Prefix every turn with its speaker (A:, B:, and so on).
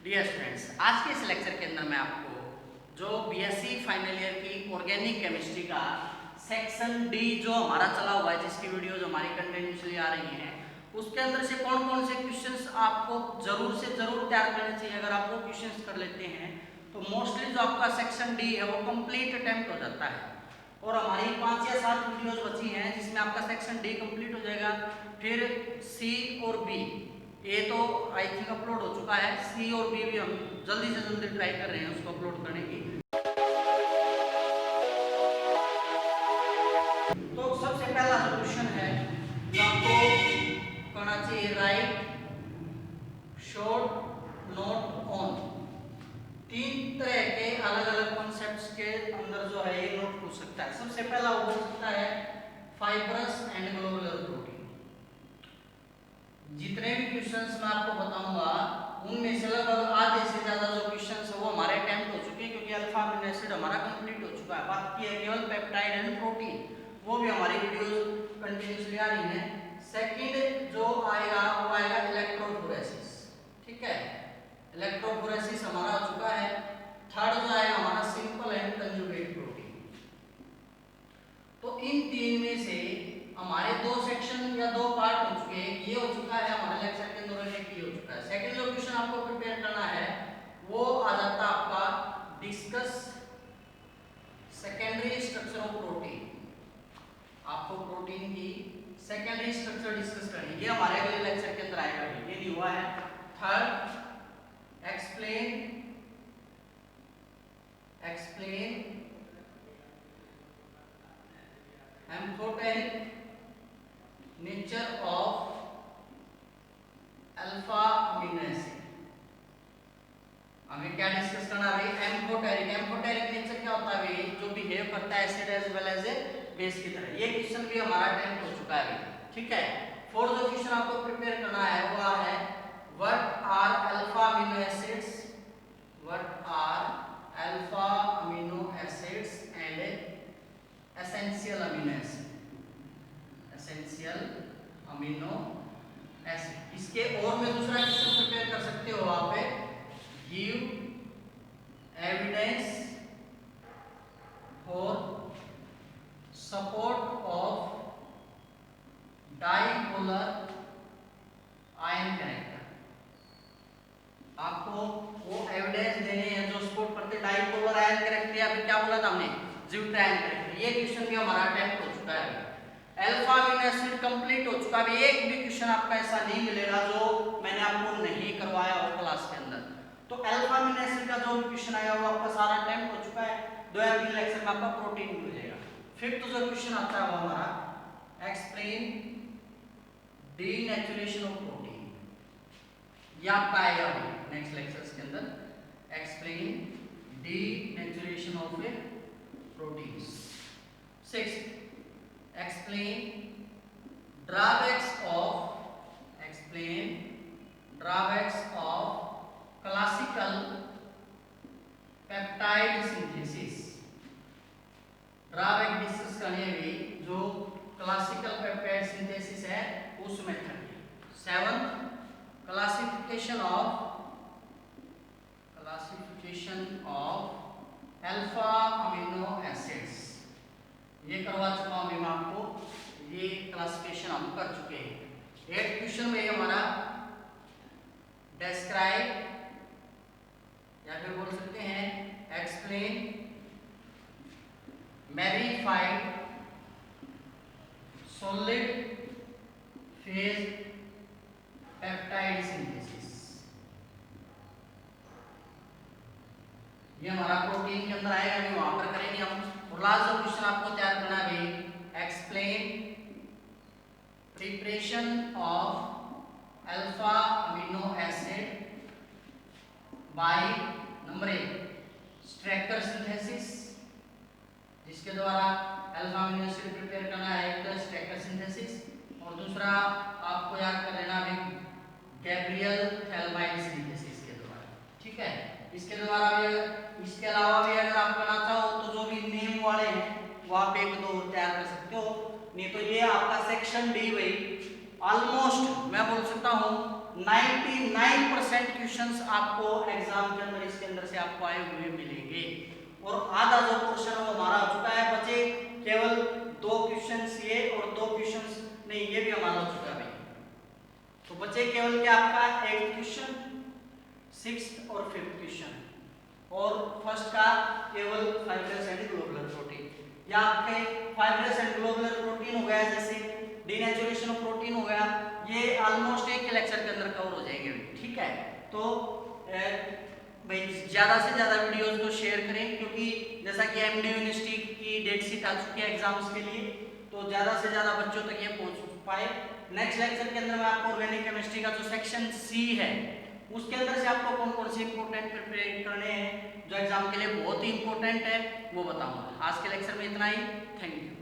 A: Dear students, आज के इस लेक्चर के अंदर मैं आपको जो बीएससी फाइनल ईयर की ऑर्गेनिक केमिस्ट्री का सेक्शन डी जो हमारा चला हुआ है, जिसकी वीडियो जो हमारी कंटिन्यूसली आ रही है, उसके अंदर से कौन कौन से क्वेश्चंस आपको जरूर से जरूर तैयार करने चाहिए। अगर आप वो क्वेश्चंस कर लेते हैं तो मोस्टली जो आपका सेक्शन डी है वो कंप्लीट अटेम्प्ट हो जाता है। और हमारी 5 या 7 वीडियोज बची हैं जिसमें आपका सेक्शन डी कंप्लीट हो जाएगा। फिर सी और बी, ए तो आई थिंक अपलोड हो चुका है, सी और बी भी हम जल्दी से जल्दी ट्राई कर रहे हैं उसको अपलोड करने की। तो सबसे पहला जो क्वेश्चन है जो आपको करना चाहिए, राइट शॉर्ट नोट ऑन 3 तरह के अलग अलग कॉन्सेप्ट्स के अंदर जो है ये नोट पूछ सकता है। सबसे पहला वो पूछ सकता है फाइब्रस एंड ग्लोबुलर प्रोटीन। जितने भी क्वेश्चंस मैं आपको बताऊंगा उनमें से लगभग आधे से ज्यादा जो क्वेश्चंस है वो हमारे अटेम्प्ट हो चुके हैं, क्योंकि अल्फा अमीनो एसिड हमारा कंप्लीट हो चुका है। बाकी है केवल पेप्टाइड एंड प्रोटीन, वो भी हमारी वीडियोस कंटिन्यूसली आ रही हैं। सेकंड जो आएगा वो आएगा इलेक्ट्रोफोरेसिस, ठीक है, इलेक्ट्रोफोरेसिस हमारा हो चुका है। थर्ड जो आएगा हमारा सिंपल एंड कंजुगेट प्रोटीन। तो इन तीन में से हमारे 2 सेक्शन या 2 पार्ट हो चुके हैं। ये हो चुका है हमारे लेक्चर के अंदर, एक ये हो चुका है। सेकंड जो क्वेश्चन आपको प्रिपेयर करना है वो आ जाता है आपका discuss secondary structure of protein. आपको प्रोटीन की सेकेंडरी स्ट्रक्चर डिस्कस करनी है, ये हमारे अगले लेक्चर के अंदर आएगा, ये नहीं हुआ है। Third explain amphoteric nature of alpha amino acid. हमें क्या डिस्कस करना है भाई, एम्फोटेरिक नेचर क्या होता है भाई, जो बिहेव करता है acid as well as a base की तरह। ये क्वेश्चन भी हमारा अटेम्प्ट हो चुका है, ठीक है। फोर्थ जो क्वेश्चन आपको प्रिपेयर करना है वो है what are alpha amino acids, what are alpha amino acids and essential amino acid, essential amino acid. इसके और में दूसरा क्वेश्चन प्रिपेयर कर सकते हो आप, give evidence for support of dipolar ion character. आपको वो एविडेंस देने हैं जो सपोर्ट करते डाइपोलर आयन कैरेक्टर, या फिर क्या बोला था हमने, ज्विटर आयन कैरेक्टर। ये क्वेश्चन भी हमारा अटेम्प्ट हो चुका है। अल्फा अमीनो एसिड कंप्लीट हो चुका है। एक भी क्वेश्चन आपका ऐसा नहीं मिलेगा जो मैंने आपको नहीं करवाया हो क्लास के अंदर। तो अल्फा अमीनो एसिड का जो भी क्वेश्चन आया वो आपका सारा अटेम्प्ट हो चुका है। 2 या 3 लेक्चर में आपका प्रोटीन मिल जाएगा। फिफ्थ जो क्वेश्चन आता है वो हमारा एक्सप्लेन डीनेचुरेशन ऑफ प्रोटीन। ये आपका आएगा नेक्स्ट लेक्चर्स के अंदर, explain denaturation of proteins. Sixth explain drawbacks of classical peptide synthesis। Drawback discuss करने में जो क्लासिकल पेप्टाइड सिंथेसिस है उस मेथड में। 7th classification of alpha amino acids. ये करवा चुका हूं मैं आपको, ये क्लासिफिकेशन हम कर चुके हैं। 8th क्वेश्चन में हमारा डिस्क्राइब या फिर बोल सकते हैं explain Merrifield solid phase peptide synthesis. ये हमारा प्रोटीन के अंदर आएगा, नहीं वहां पर करेंगे हम। और लास्ट जो क्वेश्चन आपको तैयार करना है भाई, explain preparation of alpha amino acid by number 1 Strecker synthesis, जिसके द्वारा अल्फा अमीनो एसिड प्रिपेयर करना है, एक तो स्ट्रैकर सिंथेसिस, और दूसरा आपको याद कर लेना है गैब्रियल थैलमाइड सिंथेसिस के द्वारा, ठीक है। इसके द्वारा भी, इसके अलावा भी अगर आप करना चाहो तो जो भी नेम वाले हैं वो आप 1-2 और तैयार कर सकते हो। नहीं तो ये आपका सेक्शन डी भाई ऑलमोस्ट मैं बोल सकता हूँ 99% क्वेश्चंस आपको एग्जाम के अंदर इसके अंदर से आपको आए हुए मिलेंगे। और आधा जो पोर्शन है वो हमारा हो चुका है, बचे केवल 2 क्वेश्चंस ये और 2 क्वेश्चंस नहीं, ये भी हमारा हो चुका है भाई। तो बचे केवल क्या आपका 8th क्वेश्चन, 6th और 5th क्वेश्चन, और फर्स्ट का केवल फाइब्रस एंड ग्लोबुलर प्रोटीन। या आपके फाइब्रस एंड ग्लोबुलर प्रोटीन हो गया, जैसे डीनेचुरेशन ऑफ प्रोटीन हो गया, ये ऑलमोस्ट एक लेक्चर के अंदर कवर हो जाएंगे, ठीक है। तो भाई ज्यादा से ज्यादा वीडियोस को शेयर करें, क्योंकि जैसा कि एमडी यूनिवर्सिटी की डेट शीट आ चुकी है एग्जाम्स के लिए, तो ज्यादा से ज्यादा बच्चों तक ये पहुंच पाए। नेक्स्ट लेक्चर के अंदर मैं आपको ऑर्गेनिक केमिस्ट्री का जो सेक्शन सी है उसके अंदर से आपको कौन कौन से इंपॉर्टेंट प्रिपेयर करने हैं जो एग्जाम के लिए बहुत ही इंपॉर्टेंट है वो बताऊंगा। आज के लेक्चर में इतना ही, थैंक यू।